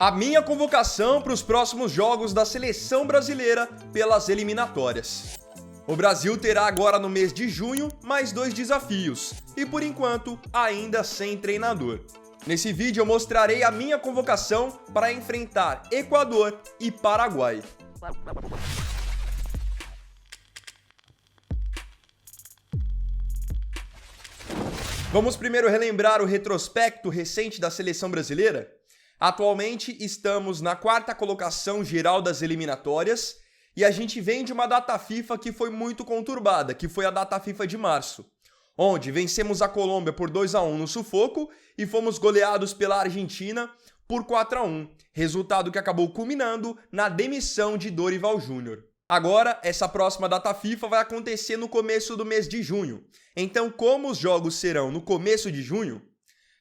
A minha convocação para os próximos jogos da seleção brasileira pelas eliminatórias. O Brasil terá agora no mês de junho mais 2 desafios e, por enquanto, ainda sem treinador. Nesse vídeo eu mostrarei a minha convocação para enfrentar Equador e Paraguai. Vamos primeiro relembrar o retrospecto recente da seleção brasileira? Atualmente estamos na 4ª colocação geral das eliminatórias e a gente vem de uma data FIFA que foi muito conturbada, que foi a data FIFA de março, onde vencemos a Colômbia por 2-1 no sufoco e fomos goleados pela Argentina por 4-1, resultado que acabou culminando na demissão de Dorival Júnior. Agora, essa próxima data FIFA vai acontecer no começo do mês de junho. Então, como os jogos serão no começo de junho,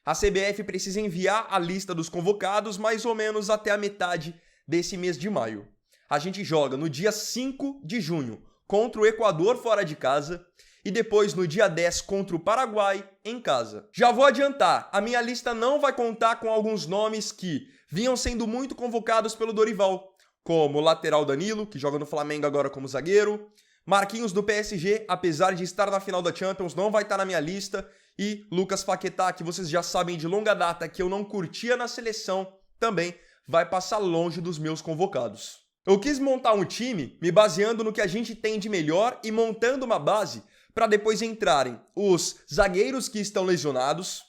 a CBF precisa enviar a lista dos convocados mais ou menos até a metade desse mês de maio. A gente joga no dia 5 de junho contra o Equador fora de casa e depois no dia 10 contra o Paraguai em casa. Já vou adiantar, a minha lista não vai contar com alguns nomes que vinham sendo muito convocados pelo Dorival, como o lateral Danilo, que joga no Flamengo agora como zagueiro, Marquinhos do PSG, apesar de estar na final da Champions, não vai estar na minha lista, e Lucas Paquetá, que vocês já sabem de longa data que eu não curtia na seleção, também vai passar longe dos meus convocados. Eu quis montar um time me baseando no que a gente tem de melhor e montando uma base para depois entrarem os zagueiros que estão lesionados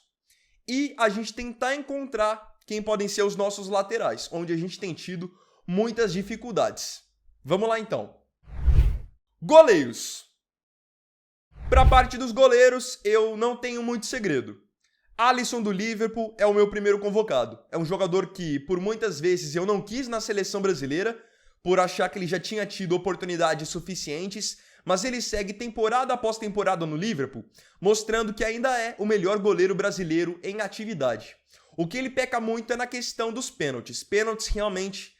e a gente tentar encontrar quem podem ser os nossos laterais, onde a gente tem tido muitas dificuldades. Vamos lá então. Goleiros. Para a parte dos goleiros, eu não tenho muito segredo. Alisson do Liverpool é o meu primeiro convocado. É um jogador que, por muitas vezes, eu não quis na seleção brasileira, por achar que ele já tinha tido oportunidades suficientes, mas ele segue temporada após temporada no Liverpool, mostrando que ainda é o melhor goleiro brasileiro em atividade. O que ele peca muito é na questão dos pênaltis. Pênaltis realmente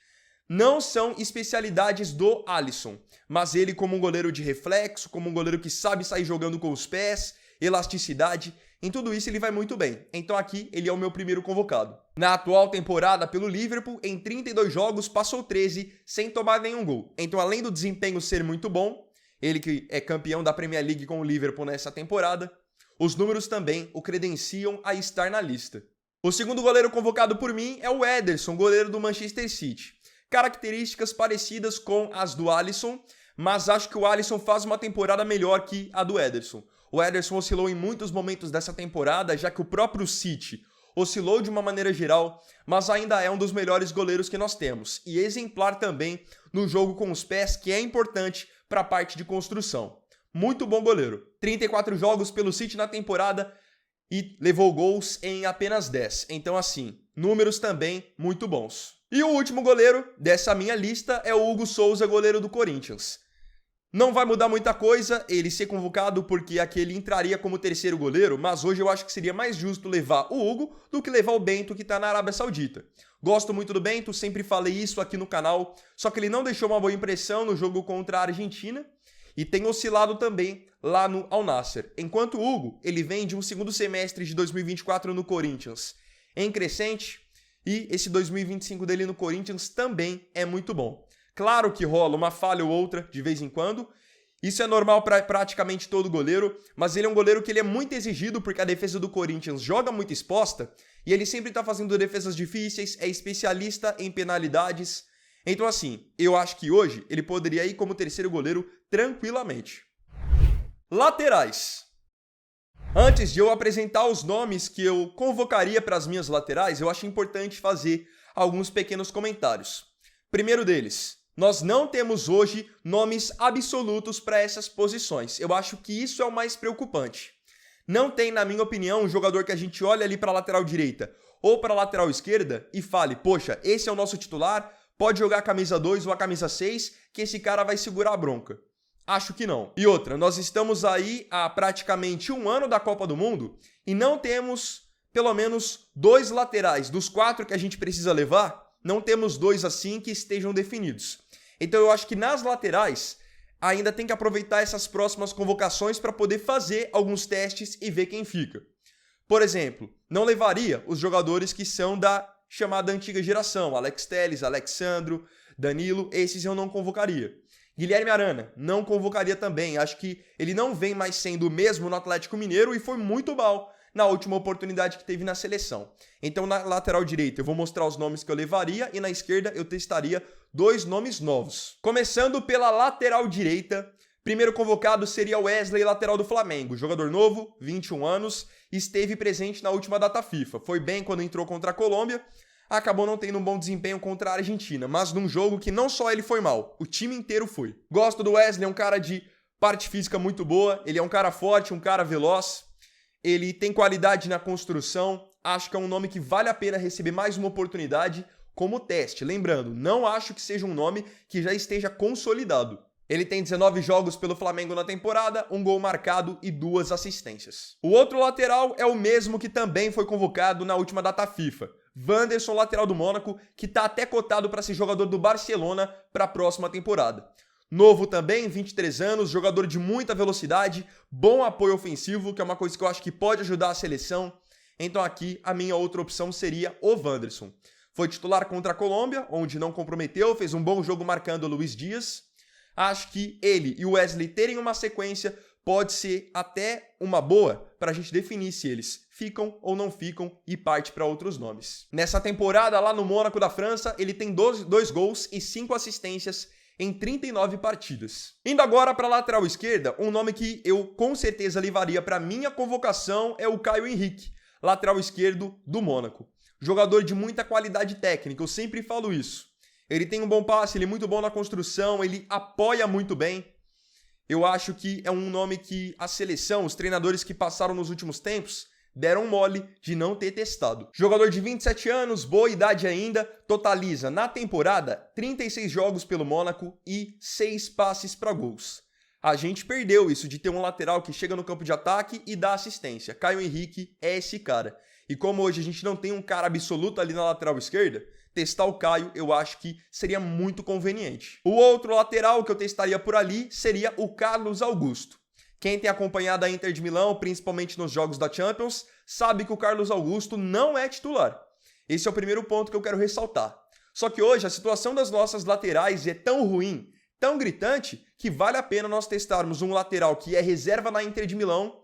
não são especialidades do Alisson, mas ele como um goleiro de reflexo, como um goleiro que sabe sair jogando com os pés, elasticidade, em tudo isso ele vai muito bem. Então aqui ele é o meu primeiro convocado. Na atual temporada pelo Liverpool, em 32 jogos passou 13 sem tomar nenhum gol. Então além do desempenho ser muito bom, ele que é campeão da Premier League com o Liverpool nessa temporada, os números também o credenciam a estar na lista. O segundo goleiro convocado por mim é o Ederson, goleiro do Manchester City. Características parecidas com as do Alisson, mas acho que o Alisson faz uma temporada melhor que a do Ederson. O Ederson oscilou em muitos momentos dessa temporada, já que o próprio City oscilou de uma maneira geral, mas ainda é um dos melhores goleiros que nós temos. E exemplar também no jogo com os pés, que é importante para a parte de construção. Muito bom goleiro. 34 jogos pelo City na temporada e levou gols em apenas 10. Então assim, números também muito bons. E o último goleiro dessa minha lista é o Hugo Souza, goleiro do Corinthians. Não vai mudar muita coisa ele ser convocado porque aqui ele entraria como terceiro goleiro, mas hoje eu acho que seria mais justo levar o Hugo do que levar o Bento, que está na Arábia Saudita. Gosto muito do Bento, sempre falei isso aqui no canal, só que ele não deixou uma boa impressão no jogo contra a Argentina e tem oscilado também lá no Al Nassr. Enquanto o Hugo, ele vem de um segundo semestre de 2024 no Corinthians em crescente, e esse 2025 dele no Corinthians também é muito bom. Claro que rola uma falha ou outra de vez em quando. Isso é normal para praticamente todo goleiro, mas ele é um goleiro que ele é muito exigido porque a defesa do Corinthians joga muito exposta e ele sempre está fazendo defesas difíceis, é especialista em penalidades. Então assim, eu acho que hoje ele poderia ir como terceiro goleiro tranquilamente. Laterais. Antes de eu apresentar os nomes que eu convocaria para as minhas laterais, eu acho importante fazer alguns pequenos comentários. Primeiro deles, nós não temos hoje nomes absolutos para essas posições. Eu acho que isso é o mais preocupante. Não tem, na minha opinião, um jogador que a gente olhe ali para a lateral direita ou para a lateral esquerda e fale, poxa, esse é o nosso titular, pode jogar a camisa 2 ou a camisa 6, que esse cara vai segurar a bronca. Acho que não. E outra, nós estamos aí há praticamente um ano da Copa do Mundo e não temos pelo menos 2 laterais. Dos 4 que a gente precisa levar, não temos 2 assim que estejam definidos. Então eu acho que nas laterais ainda tem que aproveitar essas próximas convocações para poder fazer alguns testes e ver quem fica. Por exemplo, não levaria os jogadores que são da chamada antiga geração, Alex Telles, Alex Sandro, Danilo, esses eu não convocaria. Guilherme Arana, não convocaria também, acho que ele não vem mais sendo o mesmo no Atlético Mineiro e foi muito mal na última oportunidade que teve na seleção. Então na lateral direita eu vou mostrar os nomes que eu levaria e na esquerda eu testaria 2 nomes novos. Começando pela lateral direita, primeiro convocado seria Wesley, lateral do Flamengo, jogador novo, 21 anos, esteve presente na última data FIFA, foi bem quando entrou contra a Colômbia, acabou não tendo um bom desempenho contra a Argentina, mas num jogo que não só ele foi mal, o time inteiro foi. Gosto do Wesley, é um cara de parte física muito boa, ele é um cara forte, um cara veloz, ele tem qualidade na construção, acho que é um nome que vale a pena receber mais uma oportunidade como teste. Lembrando, não acho que seja um nome que já esteja consolidado. Ele tem 19 jogos pelo Flamengo na temporada, 1 gol marcado e 2 assistências. O outro lateral é o mesmo que também foi convocado na última data FIFA. Wanderson, lateral do Mônaco, que está até cotado para ser jogador do Barcelona para a próxima temporada. Novo também, 23 anos, jogador de muita velocidade, bom apoio ofensivo, que é uma coisa que eu acho que pode ajudar a seleção. Então aqui a minha outra opção seria o Wanderson. Foi titular contra a Colômbia, onde não comprometeu, fez um bom jogo marcando o Luiz Dias. Acho que ele e o Wesley terem uma sequência pode ser até uma boa para a gente definir se eles ficam ou não ficam e parte para outros nomes. Nessa temporada lá no Mônaco da França, ele tem 2 gols e 5 assistências em 39 partidas. Indo agora para a lateral esquerda, um nome que eu com certeza levaria para minha convocação é o Caio Henrique, lateral esquerdo do Mônaco. Jogador de muita qualidade técnica, eu sempre falo isso. Ele tem um bom passe, ele é muito bom na construção, ele apoia muito bem. Eu acho que é um nome que a seleção, os treinadores que passaram nos últimos tempos, deram mole de não ter testado. Jogador de 27 anos, boa idade ainda, totaliza na temporada 36 jogos pelo Mônaco e 6 passes para gols. A gente perdeu isso de ter um lateral que chega no campo de ataque e dá assistência. Caio Henrique é esse cara. E como hoje a gente não tem um cara absoluto ali na lateral esquerda, testar o Caio eu acho que seria muito conveniente. O outro lateral que eu testaria por ali seria o Carlos Augusto. Quem tem acompanhado a Inter de Milão, principalmente nos jogos da Champions, sabe que o Carlos Augusto não é titular. Esse é o primeiro ponto que eu quero ressaltar. Só que hoje a situação das nossas laterais é tão ruim, tão gritante, que vale a pena nós testarmos um lateral que é reserva na Inter de Milão,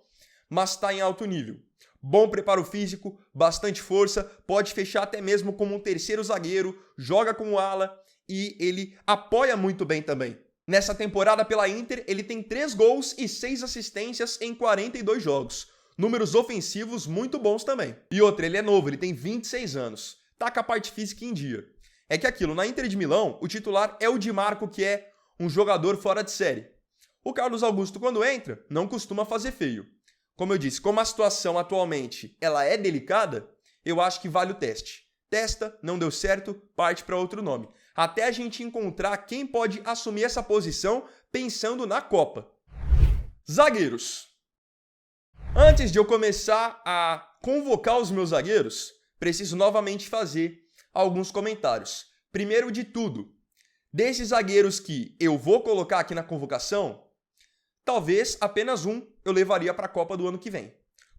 mas está em alto nível. Bom preparo físico, bastante força, pode fechar até mesmo como um terceiro zagueiro, joga como ala e ele apoia muito bem também. Nessa temporada pela Inter, ele tem 3 gols e 6 assistências em 42 jogos. Números ofensivos muito bons também. E outra, ele é novo, ele tem 26 anos. Tá com a parte física em dia. É que aquilo, na Inter de Milão, o titular é o Di Marco, que é um jogador fora de série. O Carlos Augusto, quando entra, não costuma fazer feio. Como eu disse, como a situação atualmente ela é delicada, eu acho que vale o teste. Testa, não deu certo, parte para outro nome. Até a gente encontrar quem pode assumir essa posição pensando na Copa. Zagueiros. Antes de eu começar a convocar os meus zagueiros, preciso novamente fazer alguns comentários. Primeiro de tudo, desses zagueiros que eu vou colocar aqui na convocação, talvez apenas um eu levaria para a Copa do ano que vem.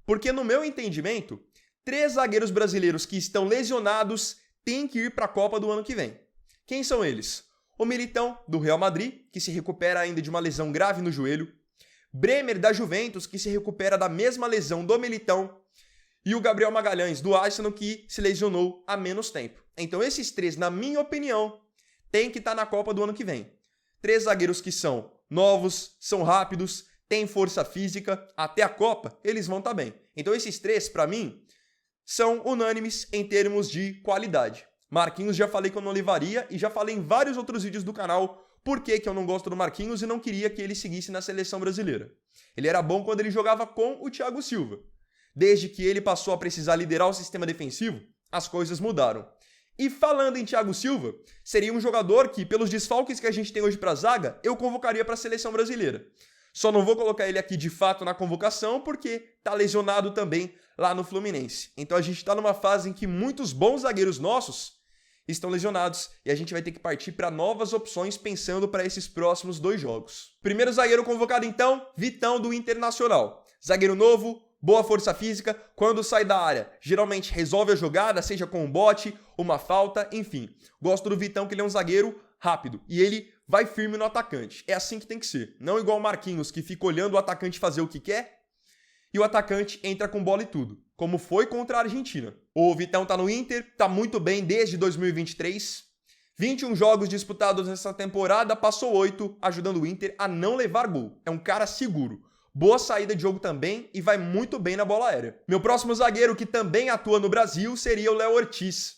Porque no meu entendimento, 3 zagueiros brasileiros que estão lesionados têm que ir para a Copa do ano que vem. Quem são eles? O Militão, do Real Madrid, que se recupera ainda de uma lesão grave no joelho. Bremer, da Juventus, que se recupera da mesma lesão do Militão. E o Gabriel Magalhães, do Arsenal, que se lesionou há menos tempo. Então esses 3, na minha opinião, têm que estar na Copa do ano que vem. 3 zagueiros que são novos, são rápidos, têm força física, até a Copa eles vão estar bem. Então esses 3, para mim, são unânimes em termos de qualidade. Marquinhos já falei que eu não levaria e já falei em vários outros vídeos do canal por que eu não gosto do Marquinhos e não queria que ele seguisse na seleção brasileira. Ele era bom quando ele jogava com o Thiago Silva. Desde que ele passou a precisar liderar o sistema defensivo, as coisas mudaram. E falando em Thiago Silva, seria um jogador que, pelos desfalques que a gente tem hoje para a zaga, eu convocaria para a seleção brasileira. Só não vou colocar ele aqui de fato na convocação porque está lesionado também lá no Fluminense. Então a gente está numa fase em que muitos bons zagueiros nossos estão lesionados e a gente vai ter que partir para novas opções pensando para esses próximos 2 jogos. Primeiro zagueiro convocado então, Vitão do Internacional. Zagueiro novo, boa força física, quando sai da área, geralmente resolve a jogada, seja com um bote, uma falta, enfim. Gosto do Vitão, que ele é um zagueiro rápido e ele vai firme no atacante. É assim que tem que ser, não igual o Marquinhos, que fica olhando o atacante fazer o que quer e o atacante entra com bola e tudo, como foi contra a Argentina. O Vitão tá no Inter, tá muito bem desde 2023. 21 jogos disputados nessa temporada, passou 8, ajudando o Inter a não levar gol. É um cara seguro. Boa saída de jogo também e vai muito bem na bola aérea. Meu próximo zagueiro que também atua no Brasil seria o Léo Ortiz,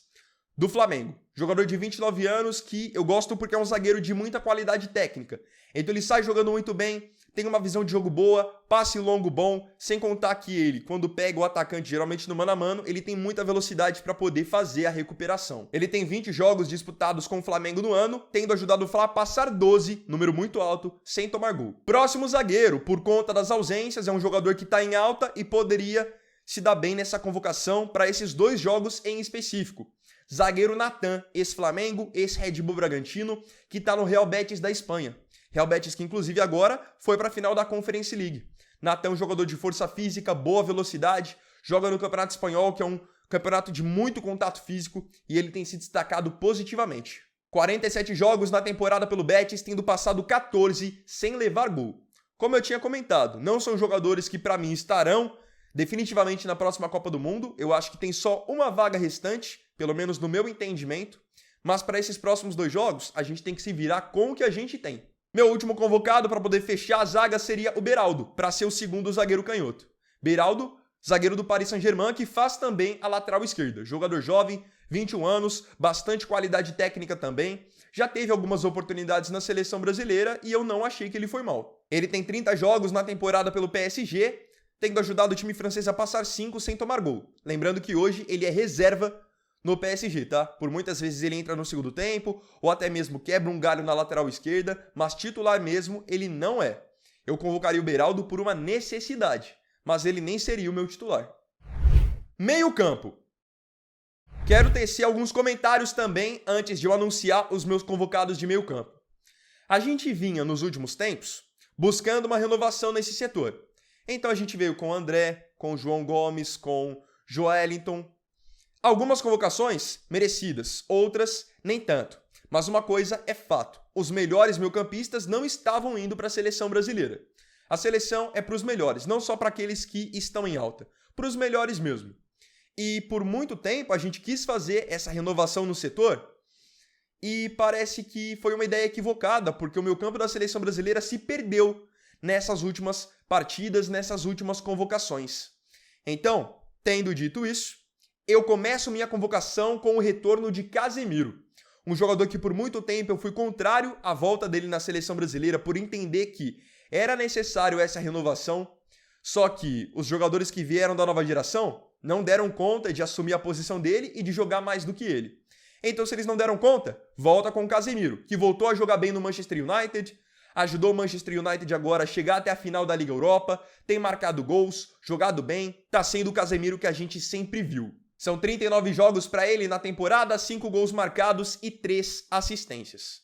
do Flamengo. Jogador de 29 anos que eu gosto porque é um zagueiro de muita qualidade técnica. Então ele sai jogando muito bem, tem uma visão de jogo boa, passe longo bom, sem contar que ele, quando pega o atacante, geralmente no mano a mano, ele tem muita velocidade para poder fazer a recuperação. Ele tem 20 jogos disputados com o Flamengo no ano, tendo ajudado o Fla a passar 12, número muito alto, sem tomar gol. Próximo zagueiro, por conta das ausências, é um jogador que está em alta e poderia se dar bem nessa convocação para esses 2 jogos em específico. Zagueiro Natan, ex-Flamengo, ex-Red Bull Bragantino, que está no Real Betis da Espanha. Real Betis que inclusive agora foi para a final da Conference League. Natan é um jogador de força física, boa velocidade, joga no Campeonato Espanhol, que é um campeonato de muito contato físico, e ele tem se destacado positivamente. 47 jogos na temporada pelo Betis, tendo passado 14 sem levar gol. Como eu tinha comentado, não são jogadores que para mim estarão definitivamente na próxima Copa do Mundo. Eu acho que tem só uma vaga restante, pelo menos no meu entendimento, mas para esses próximos 2 jogos, a gente tem que se virar com o que a gente tem. Meu último convocado para poder fechar a zaga seria o Beraldo, para ser o segundo zagueiro canhoto. Beraldo, zagueiro do Paris Saint-Germain, que faz também a lateral esquerda. Jogador jovem, 21 anos, bastante qualidade técnica também. Já teve algumas oportunidades na seleção brasileira e eu não achei que ele foi mal. Ele tem 30 jogos na temporada pelo PSG, tendo ajudado o time francês a passar 5 sem tomar gol. Lembrando que hoje ele é reserva no PSG, tá? Por muitas vezes ele entra no segundo tempo, ou até mesmo quebra um galho na lateral esquerda, mas titular mesmo ele não é. Eu convocaria o Beraldo por uma necessidade, mas ele nem seria o meu titular. Meio campo. Quero tecer alguns comentários também antes de eu anunciar os meus convocados de meio campo. A gente vinha nos últimos tempos buscando uma renovação nesse setor. Então a gente veio com o André, com o João Gomes, com o Joelinton. Algumas convocações merecidas, outras nem tanto. Mas uma coisa é fato, os melhores meio-campistas não estavam indo para a seleção brasileira. A seleção é para os melhores, não só para aqueles que estão em alta, para os melhores mesmo. E por muito tempo a gente quis fazer essa renovação no setor e parece que foi uma ideia equivocada, porque o meio-campo da seleção brasileira se perdeu nessas últimas partidas, nessas últimas convocações. Então, tendo dito isso, eu começo minha convocação com o retorno de Casemiro, um jogador que por muito tempo eu fui contrário à volta dele na seleção brasileira por entender que era necessário essa renovação, só que os jogadores que vieram da nova geração não deram conta de assumir a posição dele e de jogar mais do que ele. Então, se eles não deram conta, volta com o Casemiro, que voltou a jogar bem no Manchester United, ajudou o Manchester United agora a chegar até a final da Liga Europa, tem marcado gols, jogado bem, tá sendo o Casemiro que a gente sempre viu. São 39 jogos para ele na temporada, 5 gols marcados e 3 assistências.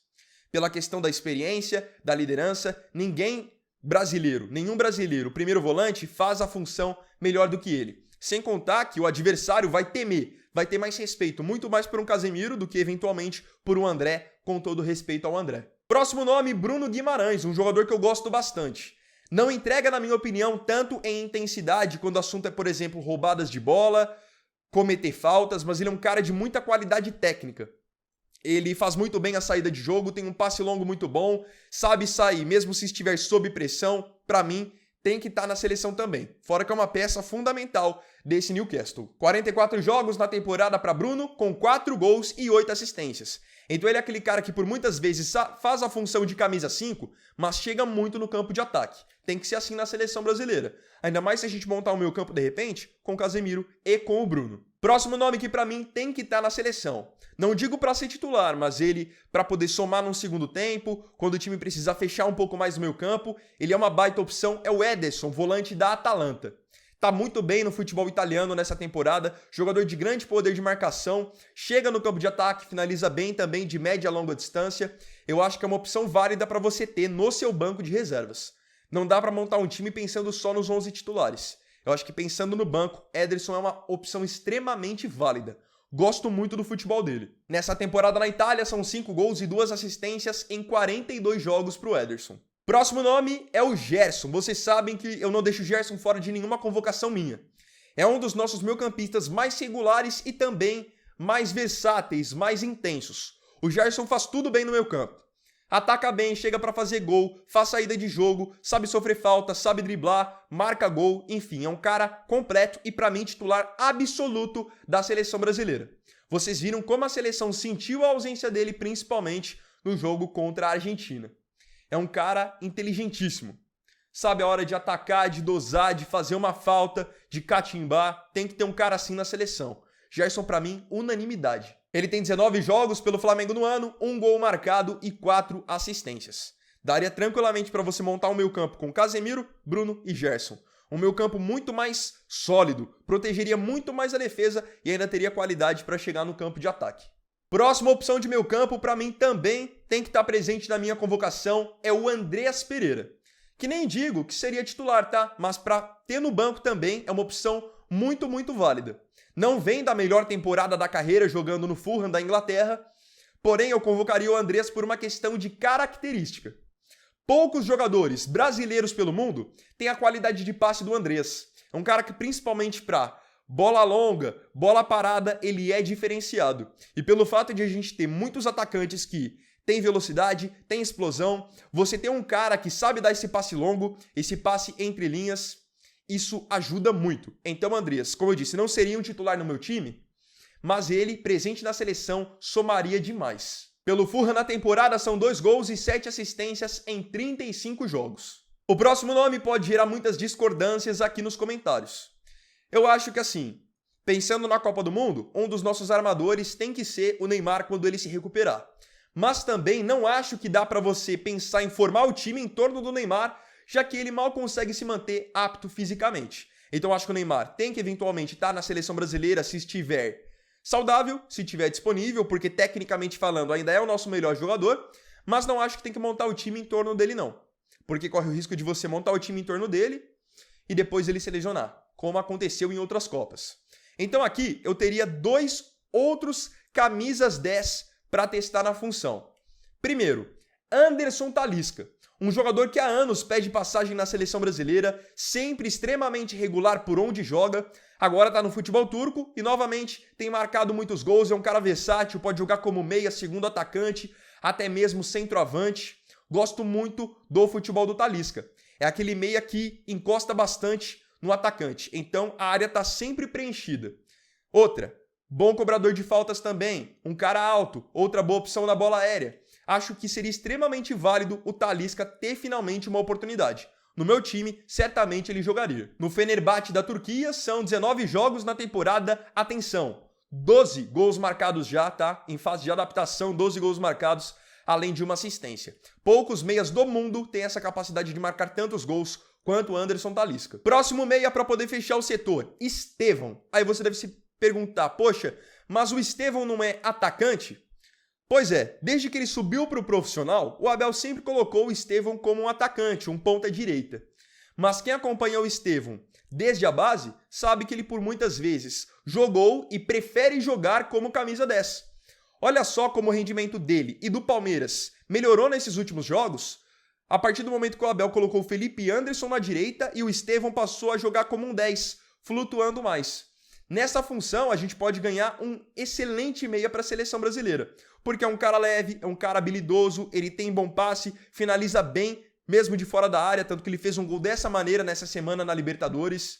Pela questão da experiência, da liderança, nenhum brasileiro, primeiro volante, faz a função melhor do que ele. Sem contar que o adversário vai temer, vai ter mais respeito, muito mais por um Casemiro do que eventualmente por um André, com todo respeito ao André. Próximo nome, Bruno Guimarães, um jogador que eu gosto bastante. Não entrega, na minha opinião, tanto em intensidade quando o assunto é, por exemplo, roubadas de bola, cometer faltas, mas ele é um cara de muita qualidade técnica. Ele faz muito bem a saída de jogo, tem um passe longo muito bom, sabe sair, mesmo se estiver sob pressão. Pra mim, tem que estar na seleção também. Fora que é uma peça fundamental desse Newcastle. 44 jogos na temporada para Bruno, com 4 gols e 8 assistências. Então ele é aquele cara que por muitas vezes faz a função de camisa 5, mas chega muito no campo de ataque. Tem que ser assim na seleção brasileira. Ainda mais se a gente montar o meio campo de repente, com o Casemiro e com o Bruno. Próximo nome que pra mim tem que estar na seleção. Não digo pra ser titular, mas ele pra poder somar num segundo tempo, quando o time precisar fechar um pouco mais o meio campo, ele é uma baita opção, é o Ederson, volante da Atalanta. Tá muito bem no futebol italiano nessa temporada, jogador de grande poder de marcação, chega no campo de ataque, finaliza bem também de média a longa distância. Eu acho que é uma opção válida para você ter no seu banco de reservas. Não dá para montar um time pensando só nos 11 titulares. Eu acho que pensando no banco, Ederson é uma opção extremamente válida. Gosto muito do futebol dele. Nessa temporada na Itália, são 5 gols e 2 assistências em 42 jogos para o Ederson. Próximo nome é o Gerson. Vocês sabem que eu não deixo o Gerson fora de nenhuma convocação minha. É um dos nossos meio-campistas mais regulares e também mais versáteis, mais intensos. O Gerson faz tudo bem no meio campo. Ataca bem, chega para fazer gol, faz saída de jogo, sabe sofrer falta, sabe driblar, marca gol, enfim, é um cara completo e para mim titular absoluto da seleção brasileira. Vocês viram como a seleção sentiu a ausência dele principalmente no jogo contra a Argentina. É um cara inteligentíssimo. Sabe a hora de atacar, de dosar, de fazer uma falta, de catimbar, tem que ter um cara assim na seleção. Gerson para mim, unanimidade. Ele tem 19 jogos pelo Flamengo no ano, 1 gol marcado e 4 assistências. Daria tranquilamente para você montar um meio-campo com Casemiro, Bruno e Gerson. Um meio-campo muito mais sólido, protegeria muito mais a defesa e ainda teria qualidade para chegar no campo de ataque. Próxima opção de meio-campo, para mim também tem que estar presente na minha convocação, é o Andreas Pereira. Que nem digo que seria titular, tá? Mas para ter no banco também é uma opção muito válida. Não vem da melhor temporada da carreira jogando no Fulham da Inglaterra, porém eu convocaria o Andreas por uma questão de característica. Poucos jogadores brasileiros pelo mundo têm a qualidade de passe do Andreas. É um cara que principalmente para bola longa, bola parada, ele é diferenciado. E pelo fato de a gente ter muitos atacantes que têm velocidade, têm explosão, você tem um cara que sabe dar esse passe longo, esse passe entre linhas, isso ajuda muito. Então, Andreas, como eu disse, não seria um titular no meu time, mas ele, presente na seleção, somaria demais. Pelo Fulham na temporada são 2 gols e 7 assistências em 35 jogos. O próximo nome pode gerar muitas discordâncias aqui nos comentários. Eu acho que assim, pensando na Copa do Mundo, um dos nossos armadores tem que ser o Neymar quando ele se recuperar. Mas também não acho que dá para você pensar em formar o time em torno do Neymar, já que ele mal consegue se manter apto fisicamente. Então acho que o Neymar tem que eventualmente estar na seleção brasileira se estiver saudável, se estiver disponível, porque tecnicamente falando ainda é o nosso melhor jogador, mas não acho que tem que montar o time em torno dele não. Porque corre o risco de você montar o time em torno dele e depois ele se lesionar, como aconteceu em outras Copas. Então aqui eu teria 2 outros camisas 10 para testar na função. Primeiro, Anderson Talisca. Um jogador que há anos pede passagem na seleção brasileira, sempre extremamente regular por onde joga, agora está no futebol turco e novamente tem marcado muitos gols, é um cara versátil, pode jogar como meia, segundo atacante, até mesmo centroavante. Gosto muito do futebol do Talisca. É aquele meia que encosta bastante no atacante, então a área está sempre preenchida. Outra, bom cobrador de faltas também, um cara alto, outra boa opção na bola aérea. Acho que seria extremamente válido o Talisca ter finalmente uma oportunidade. No meu time, certamente ele jogaria. No Fenerbahçe da Turquia, são 19 jogos na temporada. Atenção, 12 gols marcados já, tá? Em fase de adaptação, 12 gols marcados, além de uma assistência. Poucos meias do mundo têm essa capacidade de marcar tantos gols quanto o Anderson Talisca. Próximo meia para poder fechar o setor, Estevão. Aí você deve se perguntar, poxa, mas o Estevão não é atacante? Pois é, desde que ele subiu para o profissional, o Abel sempre colocou o Estevão como um atacante, um ponta-direita. Mas quem acompanha o Estevão desde a base sabe que ele por muitas vezes jogou e prefere jogar como camisa 10. Olha só como o rendimento dele e do Palmeiras melhorou nesses últimos jogos, a partir do momento que o Abel colocou o Felipe Anderson na direita e o Estevão passou a jogar como um 10, flutuando mais. Nessa função, a gente pode ganhar um excelente meia para a seleção brasileira, porque é um cara leve, é um cara habilidoso, ele tem bom passe, finaliza bem, mesmo de fora da área, tanto que ele fez um gol dessa maneira nessa semana na Libertadores.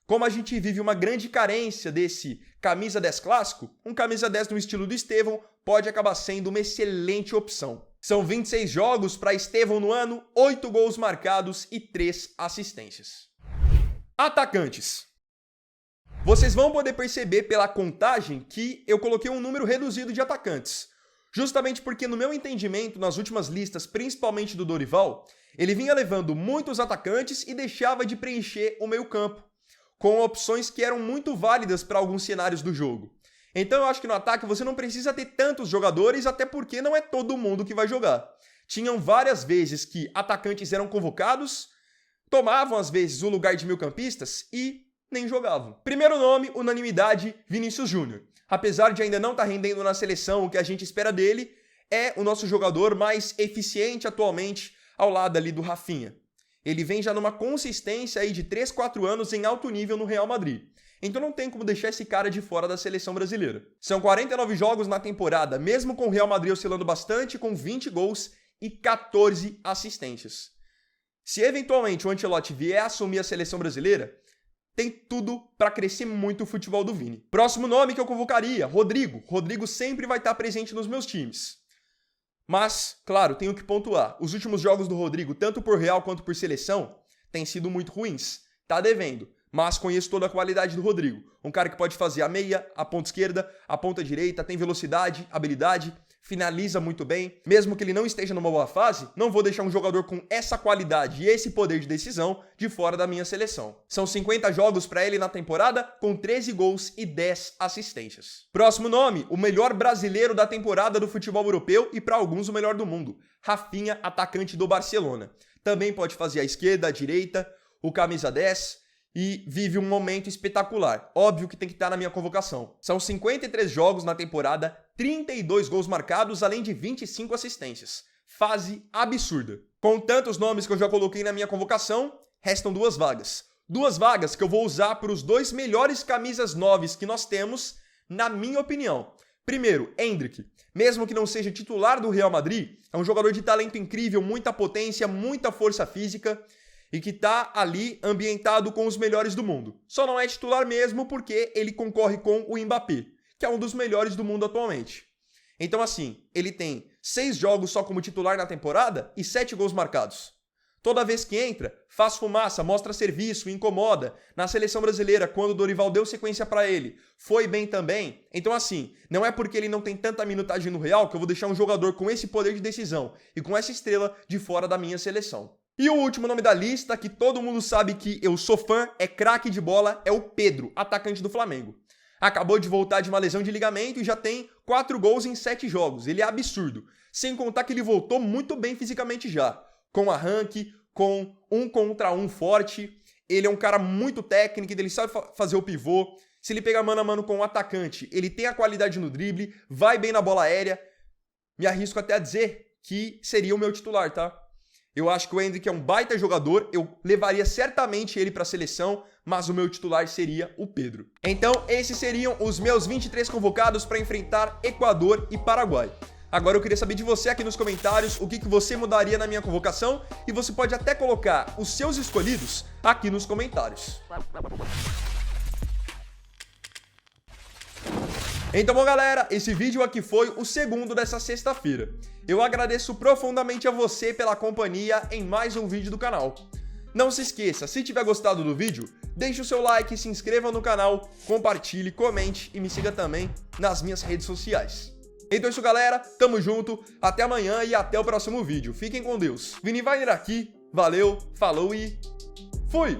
Como a gente vive uma grande carência desse camisa 10 clássico, um camisa 10 no estilo do Estevão pode acabar sendo uma excelente opção. São 26 jogos para Estevão no ano, 8 gols marcados e 3 assistências. Atacantes. Vocês vão poder perceber pela contagem que eu coloquei um número reduzido de atacantes. Justamente porque no meu entendimento, nas últimas listas, principalmente do Dorival, ele vinha levando muitos atacantes e deixava de preencher o meio-campo, com opções que eram muito válidas para alguns cenários do jogo. Então eu acho que no ataque você não precisa ter tantos jogadores, até porque não é todo mundo que vai jogar. Tinham várias vezes que atacantes eram convocados, tomavam às vezes o lugar de meio-campistas e nem jogavam. Primeiro nome, unanimidade, Vinícius Júnior. Apesar de ainda não estar rendendo na seleção o que a gente espera dele, é o nosso jogador mais eficiente atualmente ao lado ali do Rafinha. Ele vem já numa consistência aí de 3, 4 anos em alto nível no Real Madrid. Então não tem como deixar esse cara de fora da seleção brasileira. São 49 jogos na temporada, mesmo com o Real Madrid oscilando bastante, com 20 gols e 14 assistências. Se eventualmente o Ancelotti vier a assumir a seleção brasileira, tem tudo para crescer muito o futebol do Vini. Próximo nome que eu convocaria, Rodrigo. Rodrigo sempre vai estar presente nos meus times. Mas, claro, tenho que pontuar. Os últimos jogos do Rodrigo, tanto por Real quanto por seleção, têm sido muito ruins. Tá devendo. Mas conheço toda a qualidade do Rodrigo. Um cara que pode fazer a meia, a ponta esquerda, a ponta direita, tem velocidade, habilidade, finaliza muito bem. Mesmo que ele não esteja numa boa fase, não vou deixar um jogador com essa qualidade e esse poder de decisão de fora da minha seleção. São 50 jogos para ele na temporada, com 13 gols e 10 assistências. Próximo nome, o melhor brasileiro da temporada do futebol europeu e para alguns o melhor do mundo. Rafinha, atacante do Barcelona. Também pode fazer a esquerda, a direita, o camisa 10... e vive um momento espetacular. Óbvio que tem que estar na minha convocação. São 53 jogos na temporada, 32 gols marcados, além de 25 assistências. Fase absurda. Com tantos nomes que eu já coloquei na minha convocação, restam 2 vagas. 2 vagas que eu vou usar para os 2 melhores camisas 9 que nós temos, na minha opinião. Primeiro, Endrick. Mesmo que não seja titular do Real Madrid, é um jogador de talento incrível, muita potência, muita força física, e que tá ali ambientado com os melhores do mundo. Só não é titular mesmo porque ele concorre com o Mbappé, que é um dos melhores do mundo atualmente. Então assim, ele tem 6 jogos só como titular na temporada e 7 gols marcados. Toda vez que entra, faz fumaça, mostra serviço, incomoda. Na seleção brasileira, quando o Dorival deu sequência para ele, foi bem também. Então assim, não é porque ele não tem tanta minutagem no Real que eu vou deixar um jogador com esse poder de decisão e com essa estrela de fora da minha seleção. E o último nome da lista, que todo mundo sabe que eu sou fã, é craque de bola, é o Pedro, atacante do Flamengo. Acabou de voltar de uma lesão de ligamento e já tem 4 gols em 7 jogos. Ele é absurdo. Sem contar que ele voltou muito bem fisicamente já. Com arranque, com 1 contra 1 forte. Ele é um cara muito técnico, ele sabe fazer o pivô. Se ele pegar mano a mano com o atacante, ele tem a qualidade no drible, vai bem na bola aérea. Me arrisco até a dizer que seria o meu titular, tá? Eu acho que o Endrick é um baita jogador, eu levaria certamente ele para a seleção, mas o meu titular seria o Pedro. Então, esses seriam os meus 23 convocados para enfrentar Equador e Paraguai. Agora eu queria saber de você aqui nos comentários o que você mudaria na minha convocação e você pode até colocar os seus escolhidos aqui nos comentários. Então, bom, galera, esse vídeo aqui foi o segundo dessa sexta-feira. Eu agradeço profundamente a você pela companhia em mais um vídeo do canal. Não se esqueça, se tiver gostado do vídeo, deixe o seu like, se inscreva no canal, compartilhe, comente e me siga também nas minhas redes sociais. Então é isso, galera, tamo junto, até amanhã e até o próximo vídeo. Fiquem com Deus. Vini Wagner aqui, valeu, falou e fui!